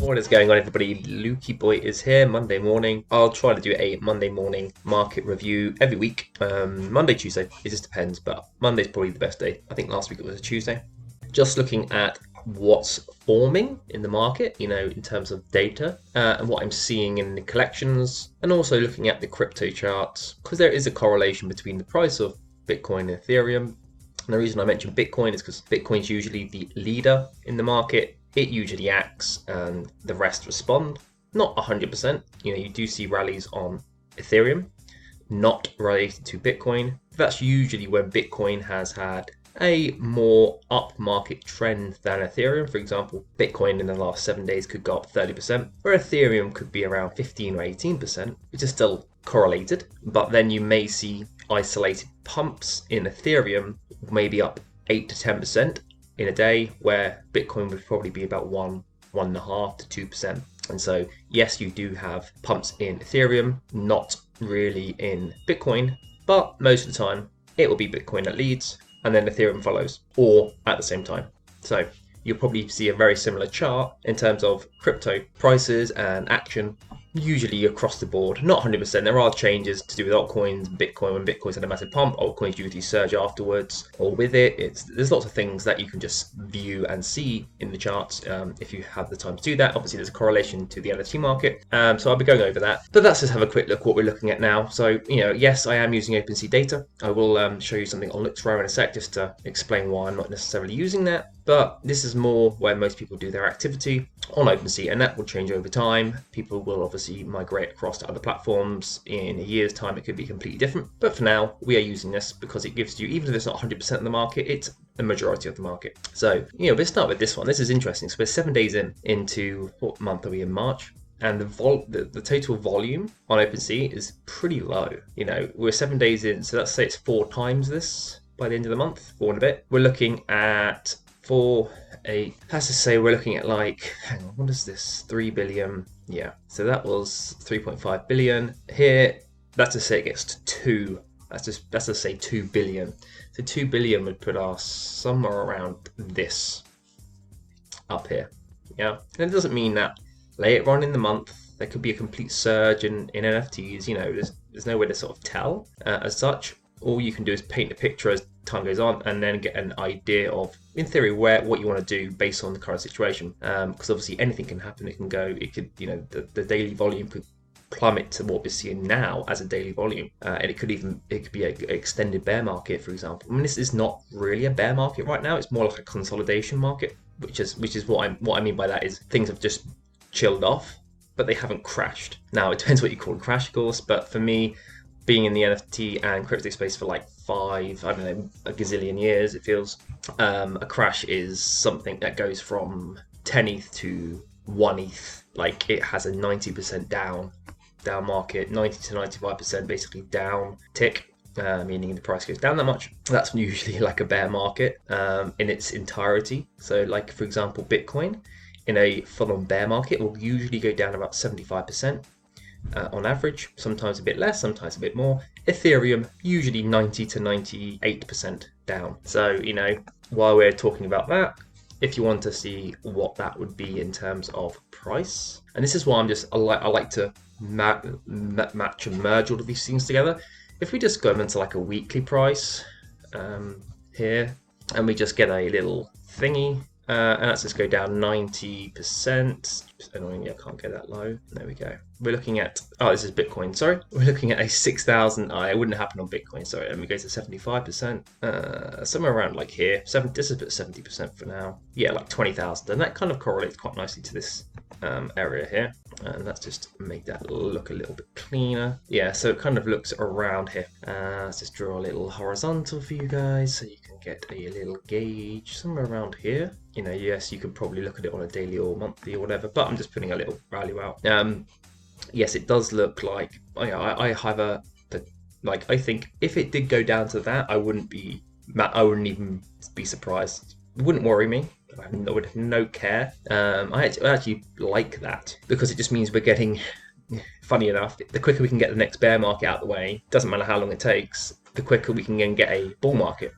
What is going on, everybody? Lukey Boy is here. Monday morning. I'll try to do a Monday morning market review every week. Monday, Tuesday. It just depends, but Monday's probably the best day. I think last week it was a Tuesday. Just looking at what's forming in the market, in terms of data, and what I'm seeing in the collections, and also looking at the crypto charts, because there is a correlation between the price of Bitcoin and Ethereum. And the reason I mention Bitcoin is because Bitcoin's usually the leader in the market. It usually acts and the rest respond. Not 100%. You do see rallies on Ethereum, not related to Bitcoin. That's usually when Bitcoin has had a more upmarket trend than Ethereum. For example, Bitcoin in the last 7 days could go up 30%, where Ethereum could be around 15 or 18%, which is still correlated. But then you may see isolated pumps in Ethereum, maybe up 8 to 10% in a day, where Bitcoin would probably be about 1.5 to 2%. And so, yes, you do have pumps in Ethereum, not really in Bitcoin, but most of the time it will be Bitcoin that leads and then Ethereum follows, or at the same time. So you'll probably see a very similar chart in terms of crypto prices and action, usually across the board. Not 100%. There are changes to do with altcoins, Bitcoin. When Bitcoin's had a massive pump, altcoins usually surge afterwards, or with it. There's lots of things that you can just view and see in the charts if you have the time to do that. Obviously, there's a correlation to the NFT market, so I'll be going over that. But let's just have a quick look what we're looking at now. So, yes, I am using OpenSea data. I will show you something on LooksRow in a sec just to explain why I'm not necessarily using that. But this is more where most people do their activity on OpenSea, and that will change over time. People will obviously migrate across to other platforms. In a year's time, it could be completely different. But for now, we are using this because it gives you, even if it's not 100% of the market, it's the majority of the market. So, let's start with this one. This is interesting. So we're 7 days into, what month are we in? March? And the total volume on OpenSea is pretty low. We're 7 days in, so let's say it's 4 times this by the end of the month, 4 and a bit. We're looking at we're looking at hang on, what is this? 3 billion. Yeah, so that was 3.5 billion. Here, that's to say it gets to 2. That's to say 2 billion. So 2 billion would put us somewhere around this up here. Yeah, and it doesn't mean that later on in the month there could be a complete surge in NFTs. There's no way to sort of tell as such. All you can do is paint a picture as time goes on, and then get an idea of, in theory, what you want to do based on the current situation. Because obviously anything can happen. It can go. It could, the daily volume could plummet to what we're seeing now as a daily volume, and it could be an extended bear market, for example. I mean, this is not really a bear market right now. It's more like a consolidation market, which is what I mean by that is things have just chilled off, but they haven't crashed. Now, it depends what you call a crash, of course. But for me, being in the NFT and crypto space for like a gazillion years, it feels, a crash is something that goes from 10 ETH to 1 ETH. Like, it has a 90% down market, 90 to 95% basically down tick, meaning the price goes down that much. That's usually like a bear market in its entirety. So, like, for example, Bitcoin in a full-on bear market will usually go down about 75%. On average, sometimes a bit less, sometimes a bit more. Ethereum, usually 90 to 98% down. So, while we're talking about that, if you want to see what that would be in terms of price, and this is why I like to match and merge all of these things together. If we just go into like a weekly price here, and we just get a little thingy, and let's just go down 90%. Annoyingly, I can't go that low. There we go. We're looking at, this is Bitcoin, sorry. We're looking at a 6,000, it wouldn't happen on Bitcoin, sorry. And we go to 75%, somewhere around like here. This is about 70% for now. Yeah, like 20,000. And that kind of correlates quite nicely to this area here. And let's just make that look a little bit cleaner. Yeah, so it kind of looks around here. Let's just draw a little horizontal for you guys so you can get a little gauge somewhere around here. Yes, you could probably look at it on a daily or monthly or whatever, but I'm just putting a little value out. Yes, it does look like I have I think if it did go down to that, I wouldn't even be surprised. It wouldn't worry me. I would have no care. I actually like that because it just means we're getting, funny enough, the quicker we can get the next bear market out of the way, doesn't matter how long it takes, the quicker we can then get a bull market.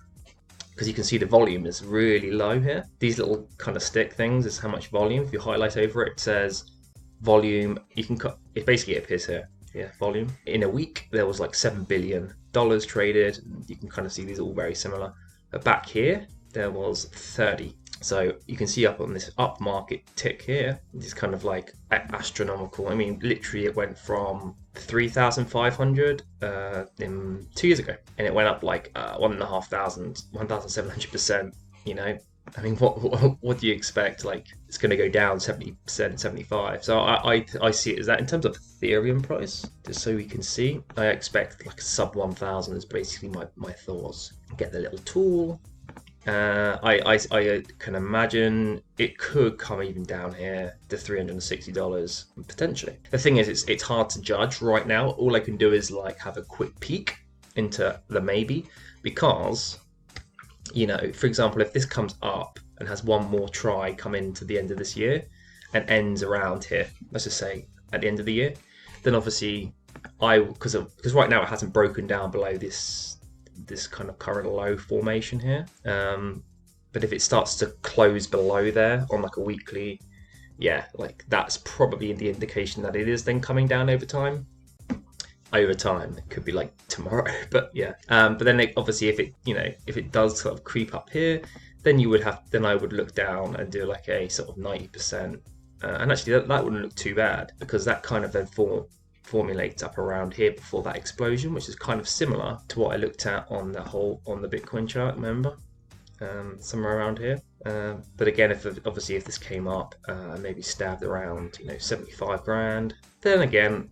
because you can see the volume is really low here. These little kind of stick things is how much volume. If you highlight over it, it says volume. You can cut it, basically it appears here. Yeah, volume. In a week there was like $7 billion traded. You can kind of see these are all very similar. But back here there was 30. So you can see up on this up market tick here, it's kind of like astronomical. I mean, literally it went from 3,500 in 2 years ago, and it went up like 1,700%. You know, I mean, what do you expect? Like, it's going to go down 70%, 75%. So I see it as that in terms of Ethereum price, just so we can see. I expect like sub 1,000 is basically my thoughts. Get the little tool. I can imagine it could come even down here to $360 potentially. The thing is, it's hard to judge right now. All I can do is like have a quick peek into the maybe, because, you know, for example, if this comes up and has one more try come into the end of this year and ends around here, let's just say at the end of the year, then obviously because right now it hasn't broken down below this kind of current low formation here, but if it starts to close below there on like a weekly, yeah, like that's probably the indication that it is then coming down over time. It could be like tomorrow, but yeah, but then obviously if it does sort of creep up here, then I would look down and do like a sort of 90%, and actually that wouldn't look too bad, because that kind of then formulates up around here before that explosion, which is kind of similar to what I looked at on the Bitcoin chart, remember, somewhere around here. But again, if this came up, maybe stabbed around 75 grand, then again,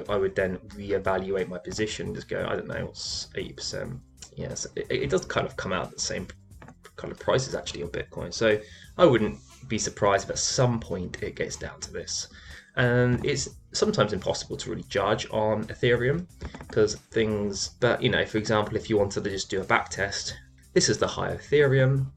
I would then reevaluate my position, just go, I don't know, what's 80%. Yes, it does kind of come out at the same kind of prices actually on Bitcoin, so I wouldn't be surprised if at some point it gets down to this. And it's sometimes impossible to really judge on Ethereum because but for example, if you wanted to just do a back test, this is the high of Ethereum,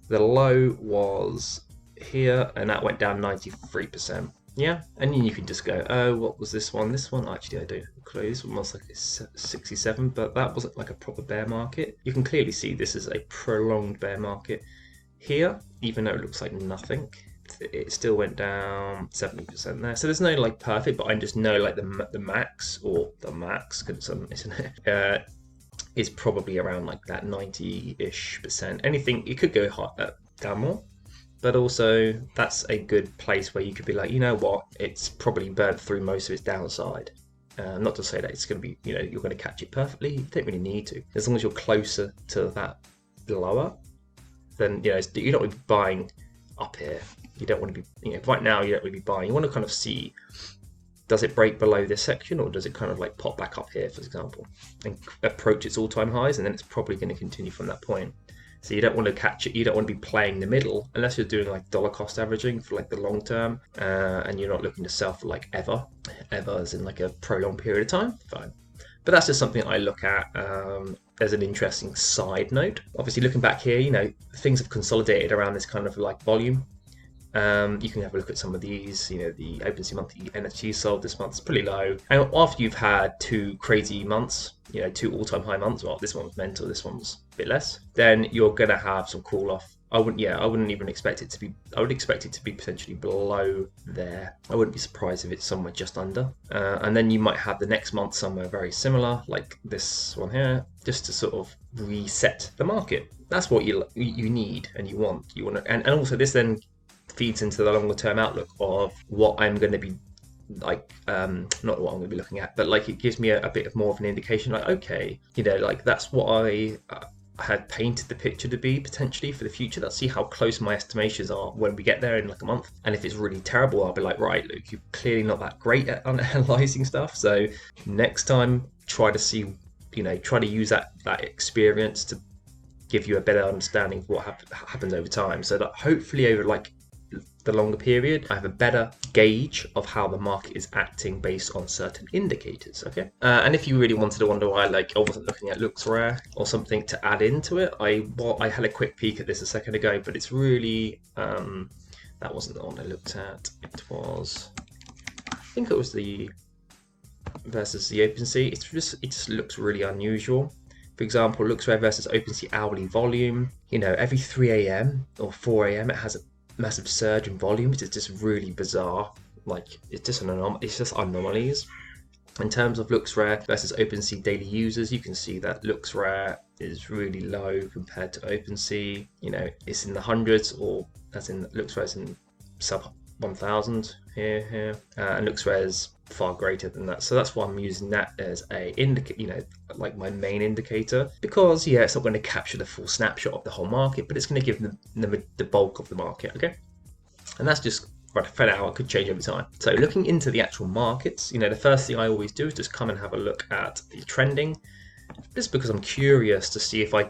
the low was here, and that went down 93%. Yeah, and then you can just go, oh, what was this one? This one, actually, I don't know. This one was like 67, but that wasn't like a proper bear market. You can clearly see this is a prolonged bear market here, even though it looks like nothing. It still went down 70% there. So there's no like perfect, but I just know like the max, because isn't it? Is probably around like that 90-ish%. Anything, it could go down more, but also that's a good place where you could be like, you know what, it's probably burnt through most of its downside. Not to say that it's going to be, you're going to catch it perfectly. You don't really need to. As long as you're closer to that lower, then you don't want to be buying up here. You don't want to be, right now you don't really be buying. You want to kind of see, does it break below this section, or does it kind of like pop back up here, for example, and approach its all-time highs, and then it's probably going to continue from that point. So you don't want to catch it. You don't want to be playing the middle unless you're doing like dollar cost averaging for like the long term, and you're not looking to sell for like ever as in like a prolonged period of time. Fine. But that's just something I look at as an interesting side note. Obviously, looking back here, things have consolidated around this kind of like volume. You can have a look at some of these, the OpenSea monthly NFTs sold this month is pretty low. And after you've had two crazy months, two all-time high months, well, this one was mental, this one was a bit less, then you're going to have some cool off. I wouldn't even expect it to be, I would expect it to be potentially below there. I wouldn't be surprised if it's somewhere just under. And then you might have the next month somewhere very similar, like this one here, just to sort of reset the market. That's what you need and you want. And also this then feeds into the longer term outlook of what I'm going to be like, not what I'm going to be looking at, but like it gives me a bit of more of an indication, like, okay, like that's what I had painted the picture to be potentially for the future. Let's see how close my estimations are when we get there in like a month. And if it's really terrible, I'll be like, right, Luke, you're clearly not that great at analyzing stuff. So next time, try to use that experience to give you a better understanding of what happens over time. So that hopefully over like the longer period, I have a better gauge of how the market is acting based on certain indicators. Okay, and if you really wanted to wonder why, like, I wasn't looking at looks rare or something to add into it, I had a quick peek at this a second ago, but it's really that wasn't the one I looked at. It was, I think it was the versus the OpenSea. It just looks really unusual For example, LooksRare versus OpenSea hourly volume. Every 3 a.m. or 4 a.m. it has a massive surge in volume, which is just really bizarre. It's just it's just anomalies. In terms of LooksRare versus OpenSea daily users, you can see that LooksRare is really low compared to OpenSea. It's in the hundreds, or as in LooksRare is in sub 1,000 here, and LooksRare is far greater than that. So that's why I'm using that as a like my main indicator, because it's not going to capture the full snapshot of the whole market, but it's going to give them the bulk of the market. Okay, and that's just fed out. It could change over time. So looking into the actual markets, the first thing I always do is just come and have a look at the trending, just because I'm curious to see if I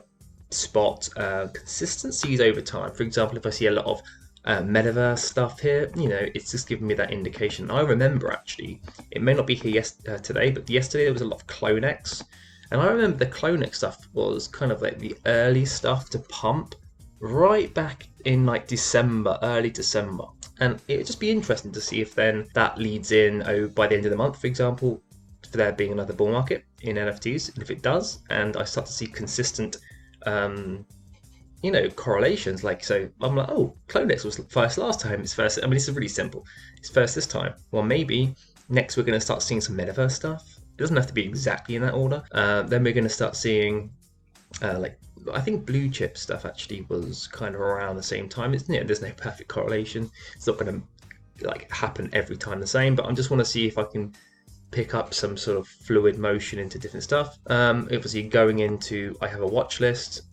spot consistencies over time. For example, if I see a lot of metaverse stuff here, it's just giving me that indication. I remember, actually, it may not be here today, but yesterday there was a lot of CloneX, and I remember the CloneX stuff was kind of like the early stuff to pump right back in like December, early December. And it would just be interesting to see if then that leads in by the end of the month, for example, for there being another bull market in NFTs. And if it does, and I start to see consistent, correlations, so I'm like, oh, CloneX was first last time, it's first. I mean, this is really simple. It's first this time. Well, maybe next we're going to start seeing some metaverse stuff. It doesn't have to be exactly in that order. Then we're going to start seeing, I think blue chip stuff actually was kind of around the same time. There's no perfect correlation. It's not going to happen every time the same, but I just want to see if I can pick up some sort of fluid motion into different stuff. Obviously going into, I have a watch list,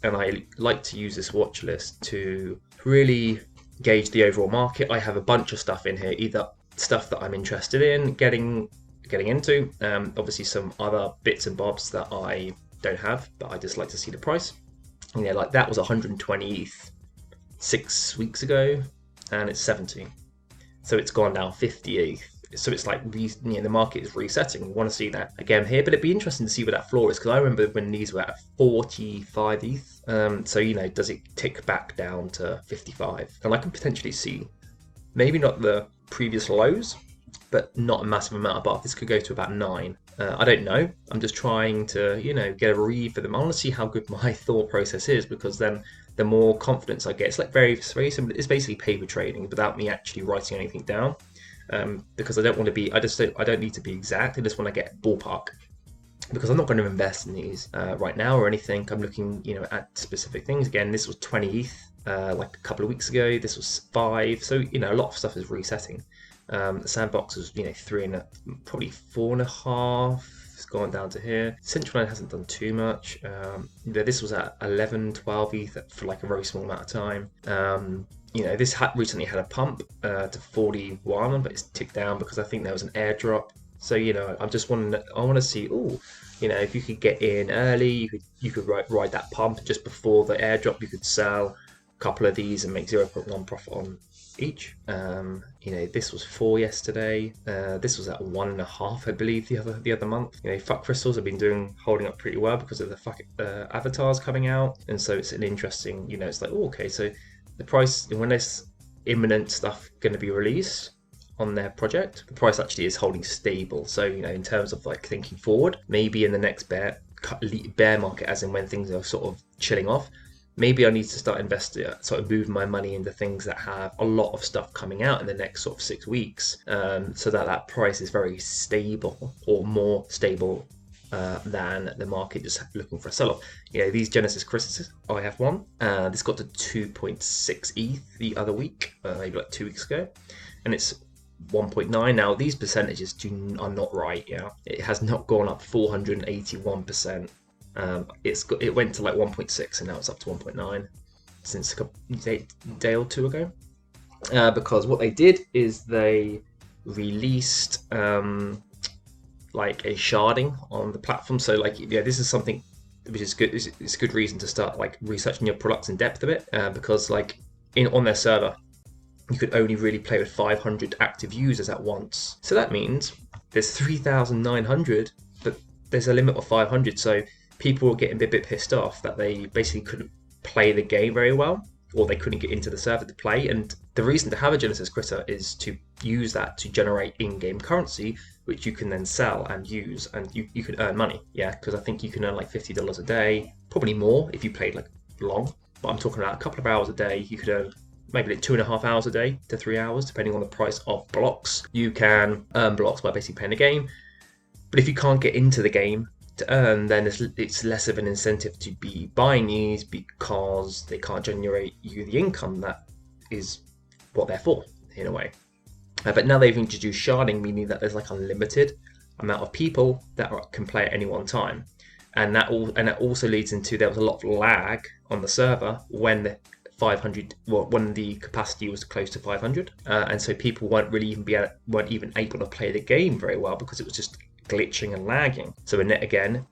and I like to use this watch list to really gauge the overall market. I have a bunch of stuff in here, either stuff that I'm interested in getting into, obviously some other bits and bobs that I don't have, but I just like to see the price. Like that was 120 ETH 6 weeks ago, and it's 70, so it's gone down 50 ETH. So it's like these, the market is resetting. We want to see that again here, but it'd be interesting to see where that floor is, because I remember when these were at 45 ETH. So does it tick back down to 55? And I can potentially see maybe not the previous lows, but not a massive amount above. This could go to about 9. I don't know. I'm just trying to, get a read for them. I want to see how good my thought process is, because then the more confidence I get, it's like very simple. It's basically paper trading without me actually writing anything down, because I don't want to be. I don't need to be exact. I just want to get ballpark, because I'm not going to invest in these right now or anything. I'm looking, at specific things. Again, this was 20 ETH like a couple of weeks ago. This was 5. So a lot of stuff is resetting. The sandbox was 3 and probably 4.5. It's gone down to here. Central Line hasn't done too much. This was at 11, 12 ETH for like a very small amount of time. This recently had a pump to 41, but it's ticked down because I think there was an airdrop. So I want to see. If you could get in early, you could ride that pump just before the airdrop. You could sell a couple of these and make 0.1 profit on each. This was 4 yesterday. This was at 1.5, I believe, the other month. Fuck crystals have been holding up pretty well because of the avatars coming out, and so it's an interesting. It's like, okay, so the price, when there's imminent stuff going to be released on their project, the price actually is holding stable. So in terms of like thinking forward, maybe in the next bear market, as in when things are sort of chilling off, maybe I need to start investing, sort of moving my money into things that have a lot of stuff coming out in the next sort of 6 weeks, so that price is very stable, or more stable than the market just looking for a sell-off. These Genesis crystals, I have one. This got to 2.6 ETH the other week, maybe like 2 weeks ago, and it's 1.9 now. These percentages are not right. It has not gone up 481%. It went to like 1.6 and now it's up to 1.9 since a day or two ago, because what they did is they released like a sharding on the platform. So this is something which is good. It's a good reason to start like researching your products in depth a bit, because on their server you could only really play with 500 active users at once. So that means there's 3,900, but there's a limit of 500. So people were getting a bit pissed off that they basically couldn't play the game very well, or they couldn't get into the server to play. And The reason to have a Genesis Critter is to use that to generate in-game currency, which you can then sell and use, and you can earn money. Yeah, because I think you can earn like $50 a day, probably more if you played like long. But I'm talking about a couple of hours a day. You could earn maybe like 2.5 hours a day to 3 hours, depending on the price of blocks. You can earn blocks by basically playing the game. But if you can't get into the game to earn, then it's less of an incentive to be buying these because they can't generate you the income that is what they're for, in a way. But now they've introduced sharding, meaning that there's like unlimited amount of people that can play at any one time. And that also leads into there was a lot of lag on the server when the 500, well, when the capacity was close to 500, and so people weren't even able to play the game very well because it was just glitching and lagging. So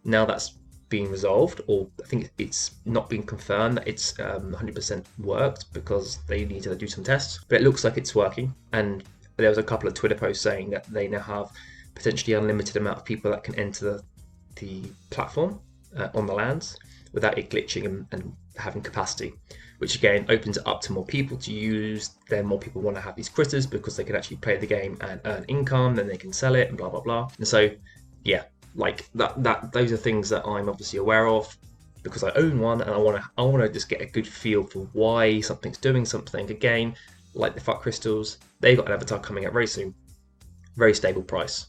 now that's being resolved, or I think it's not been confirmed that it's 100% worked because they need to do some tests, but it looks like it's working. And there was a couple of Twitter posts saying that they now have potentially unlimited amount of people that can enter the platform on the lands without it glitching and having capacity, which again opens it up to more people to use. Then more people want to have these critters because they can actually play the game and earn income, then they can sell it and blah blah blah. And so yeah, like that those are things that I'm obviously aware of because I own one, and I want to just get a good feel for why something's doing something. Again, like the fuck crystals, they've got an avatar coming out very soon, very stable price.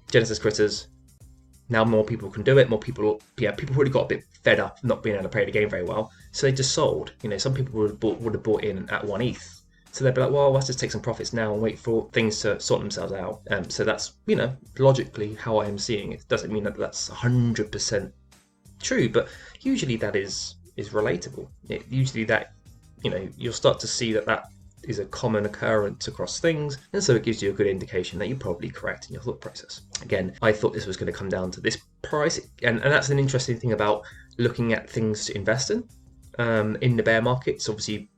Genesis critters, now more people can do it. People already got a bit fed up not being able to play the game very well, so they just sold. Some people would have bought in at 1 ETH. So they'd be like, well, let's just take some profits now and wait for things to sort themselves out. So that's, logically how I am seeing it. Doesn't mean that that's 100% true, but usually that is relatable. Usually that, you'll start to see that is a common occurrence across things, and so it gives you a good indication that you're probably correct in your thought process. Again, I thought this was going to come down to this price, and that's an interesting thing about looking at things to invest in the bear markets. Obviously,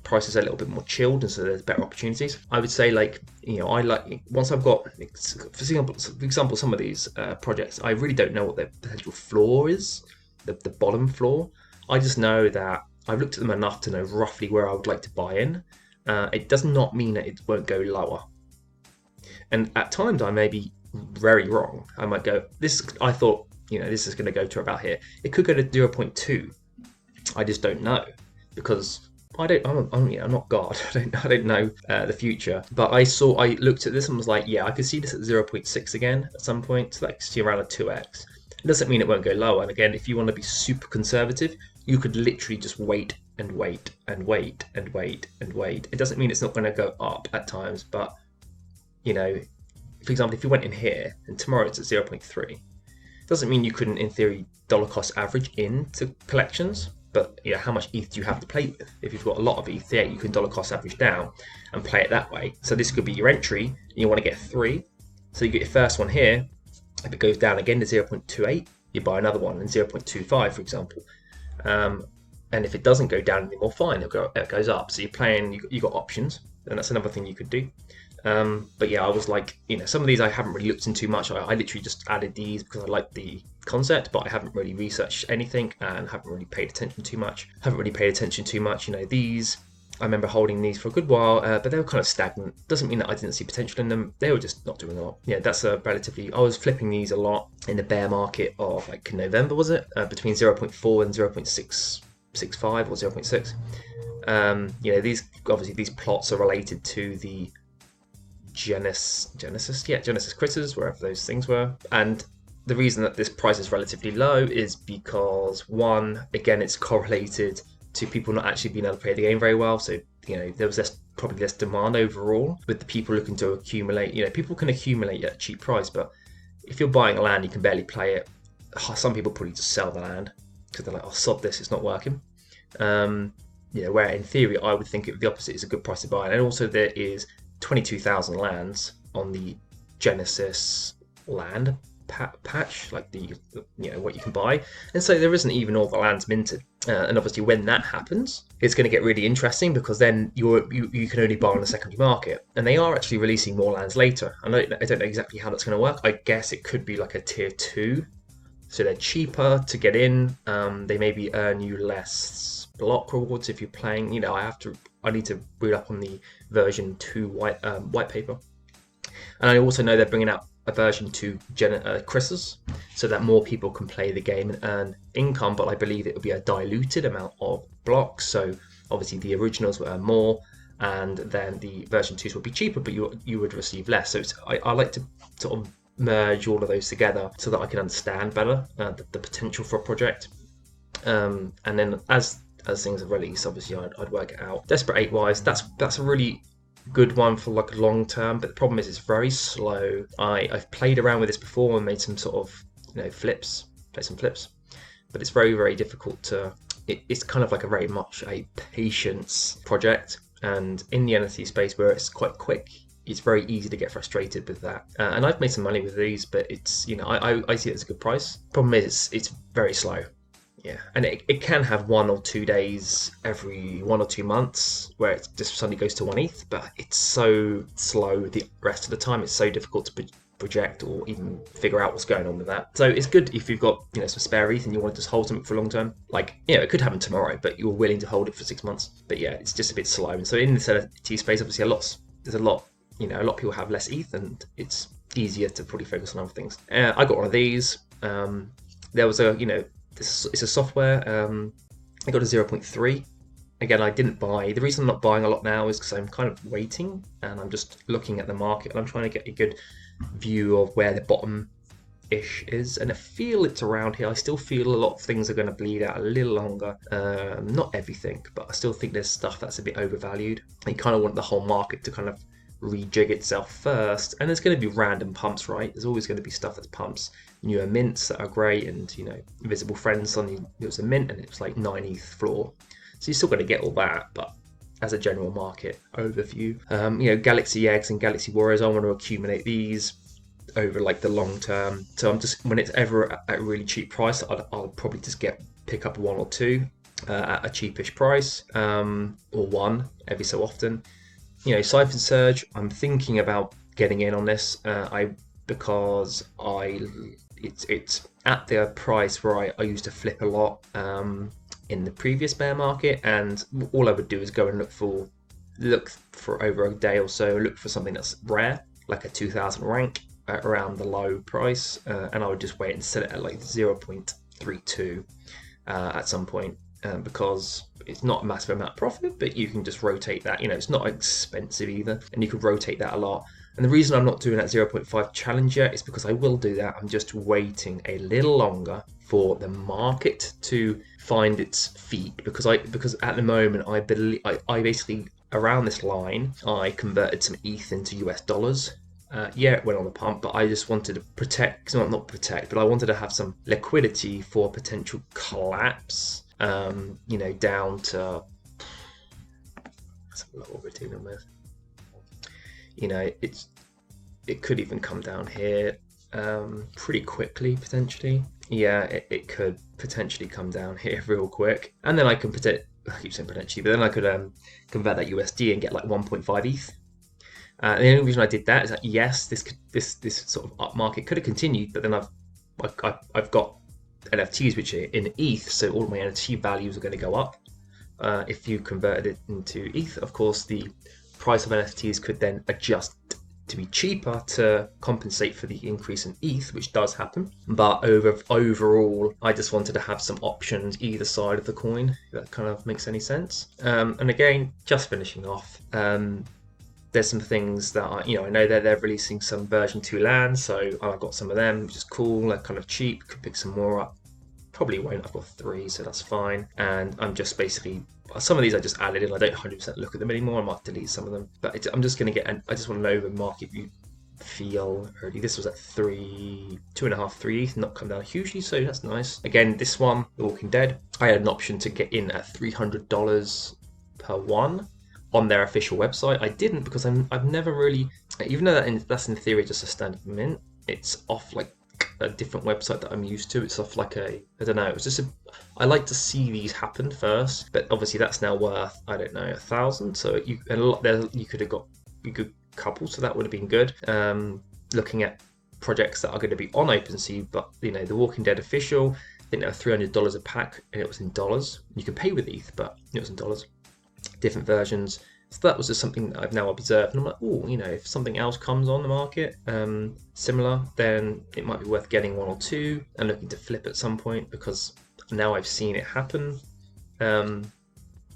prices are a little bit more chilled, and so there's better opportunities. I would say, I like once I've got, for example, some of these projects, I really don't know what their potential floor is, the bottom floor. I just know that I've looked at them enough to know roughly where I would like to buy in. It does not mean that it won't go lower, and at times I may be very wrong. I might go, I thought this is going to go to about here. It could go to 0.2. I just don't know because I'm not God. I don't know the future. But I looked at this and was like, yeah, I could see this at 0.6 again at some point. So that's around a 2x. It doesn't mean it won't go lower. And again, if you want to be super conservative, you could literally just wait and wait and wait and wait and wait. It doesn't mean it's not going to go up at times, but for example, if you went in here and tomorrow it's at 0.3, it doesn't mean you couldn't, in theory, dollar cost average into collections. But how much ETH do you have to play with? If you've got a lot of ETH there, you can dollar cost average down and play it that way. So this could be your entry, and you want to get 3. So you get your first one here. If it goes down again to 0.28, you buy another one in 0.25, for example. And if it doesn't go down anymore, fine, it goes up. So you're playing, you got options, and that's another thing you could do. But yeah, I was like, some of these I haven't really looked into much. I literally just added these because I like the concept, but I haven't really researched anything and haven't really paid attention too much. These, I remember holding these for a good while, but they were kind of stagnant. Doesn't mean that I didn't see potential in them. They were just not doing a lot. Yeah, that's I was flipping these a lot in the bear market of like November, was it? Between 0.4 and 0.665 or 0.6. These plots are related to the Genesis critters, wherever those things were. And the reason that this price is relatively low is because, one, again, it's correlated to people not actually being able to play the game very well. So, there was probably less demand overall with the people looking to accumulate. People can accumulate at a cheap price, but if you're buying a land, you can barely play it. Some people probably just sell the land because they're like, oh, sod this, it's not working. Where in theory, I would think the opposite is a good price to buy. And also there is 22,000 lands on the Genesis land patch, like the what you can buy, and so there isn't even all the lands minted. And obviously, when that happens, it's going to get really interesting because then you can only buy on the secondary market, and they are actually releasing more lands later. I don't know exactly how that's going to work. I guess it could be like a tier 2, so they're cheaper to get in. They maybe earn you less block rewards if you're playing. I have to I need to read up on the version 2 white paper. And I also know they're bringing out a version 2 Chris's, so that more people can play the game and earn income, but I believe it will be a diluted amount of blocks. So obviously the originals will earn more, and then the version 2s will be cheaper, but you would receive less. So I like to sort of merge all of those together so that I can understand better the potential for a project. And then as things are released, obviously I'd work it out. Desperate 8 wise, that's a really good one for like long term, but the problem is it's very slow. I've played around with this before and made some sort of play some flips, but it's very, very difficult to. It's kind of like a very much a patience project, and in the NFT space where it's quite quick, it's very easy to get frustrated with that. And I've made some money with these, but it's I see it as a good price. Problem is it's very slow. Yeah, and it can have 1 or 2 days every 1 or 2 months where it just suddenly goes to 1 ETH, but it's so slow the rest of the time. It's so difficult to project or even figure out what's going on with that. So it's good if you've got some spare ETH and you want to just hold something for a long term. Like it could happen tomorrow, but you're willing to hold it for 6 months. But yeah, it's just a bit slow. And so in the NFT space, obviously there's a lot of people have less ETH, and it's easier to probably focus on other things. I got one of these. There was it's a software. I got a 0.3. Again, I didn't buy. The reason I'm not buying a lot now is because I'm kind of waiting and I'm just looking at the market and I'm trying to get a good view of where the bottom-ish is. And I feel it's around here. I still feel a lot of things are going to bleed out a little longer. Not everything, but I still think there's stuff that's a bit overvalued. You kind of want the whole market to kind of rejig itself first, and there's going to be random pumps, right? There's always going to be stuff that pumps. Newer mints that are great, and Invisible Friends, suddenly it was a mint and it was like 9 ETH floor, so you're still going to get all that. But as a general market overview, Galaxy Eggs and Galaxy Warriors, I want to accumulate these over like the long term. So I'm just, when it's ever at a really cheap price, I'll probably just pick up 1 or 2 at a cheapish price, or 1 every so often. Siphon Surge, I'm thinking about getting in on this. Because it's at the price where I used to flip a lot in the previous bear market, and all I would do is go and look for over a day or so, look for something that's rare, like a 2000 rank around the low price, and I would just wait and set it at like 0.32 at some point, because it's not a massive amount of profit, but you can just rotate that. It's not expensive either, and you can rotate that a lot. And the reason I'm not doing that 0.5 challenge yet is because I will do that. I'm just waiting a little longer for the market to find its feet, because at the moment I believe I basically, around this line, I converted some ETH into US dollars. It went on the pump, but I just wanted to protect, not protect, but I wanted to have some liquidity for potential collapse. Down to, let's have a look what we're dealing with. It could even come down here pretty quickly, potentially. Yeah, it could potentially come down here real quick, and then I can I keep saying potentially, but then I could convert that USD and get like 1.5 ETH. The only reason I did that is that yes, this sort of up market could have continued, but then I've got NFTs which are in ETH, so all of my NFT values are going to go up. If you converted it into ETH, of course, the price of NFTs could then adjust to be cheaper to compensate for the increase in ETH, which does happen. But overall, I just wanted to have some options either side of the coin, if that kind of makes any sense. And again, just finishing off, there's some things that I know that they're releasing some version 2 lands, so I've got some of them, which is cool. They're kind of cheap, could pick some more up. Probably won't, I've got 3, so that's fine. And I'm just basically, some of these I just added in, I don't 100% look at them anymore, I might delete some of them. But I'm just going to I just want to know the market view feel early. This was at 2.5, 3 ETH, not come down hugely, so that's nice. Again, this one, The Walking Dead, I had an option to get in at $300 per one on their official website. I didn't because I've never really, even though that's in theory just a standard mint, it's off like a different website that I'm used to. It's off like I don't know, it's just I like to see these happen first, but obviously that's now worth, I don't know, 1,000, so you could have got a good couple, so that would have been good. Looking at projects that are going to be on OpenSea, but The Walking Dead official, I think they were $300 a pack, and it was in dollars. You can pay with ETH, but it was in dollars. different versions. So that was just something that I've now observed, and I'm like, oh, if something else comes on the market similar, then it might be worth getting one or two and looking to flip at some point, because now I've seen it happen.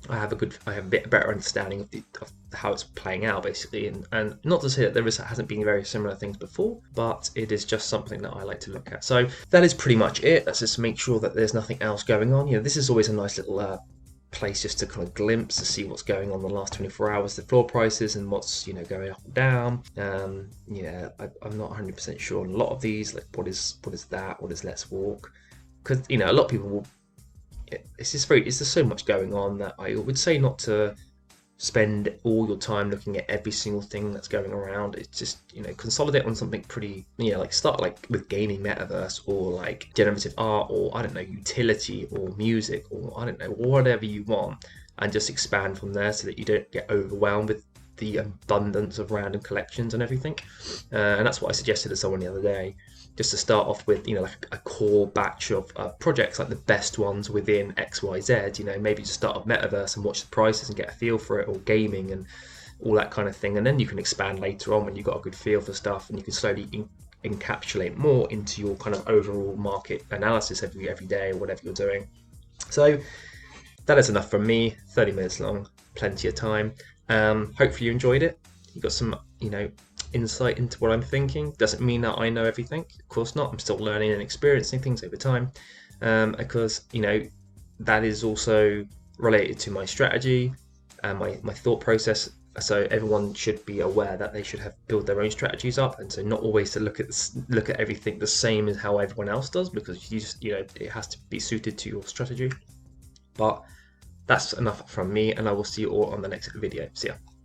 I have a bit better understanding of how it's playing out, basically, and not to say that hasn't been very similar things before, but it is just something that I like to look at. So that is pretty much it. Let's just make sure that there's nothing else going on. This is always a nice little place just to kind of glimpse to see what's going on the last 24 hours, the floor prices, and what's going up and down. I'm not 100% sure on a lot of these, like what is that, what is Let's Walk, because a lot of people will. It's just so much going on that I would say not to spend all your time looking at every single thing that's going around. It's just consolidate on something pretty, like start like with gaming, metaverse, or like generative art, or I don't know, utility, or music, or I don't know, whatever you want, and just expand from there so that you don't get overwhelmed with the abundance of random collections and everything. And that's what I suggested to someone the other day, just to start off with, like a core batch of projects, like the best ones within XYZ. Maybe just start off metaverse and watch the prices and get a feel for it, or gaming and all that kind of thing, and then you can expand later on when you've got a good feel for stuff, and you can slowly encapsulate more into your kind of overall market analysis every day, or whatever you're doing. So that is enough from me. 30 minutes long, plenty of time. Hopefully you enjoyed it. You got some, insight into what I'm thinking. Doesn't mean that I know everything, of course not. I'm still learning and experiencing things over time, because that is also related to my strategy and my thought process. So everyone should be aware that they should have build their own strategies up, and so not always to look at everything the same as how everyone else does, because it has to be suited to your strategy. But that's enough from me, and I will see you all on the next video. See ya.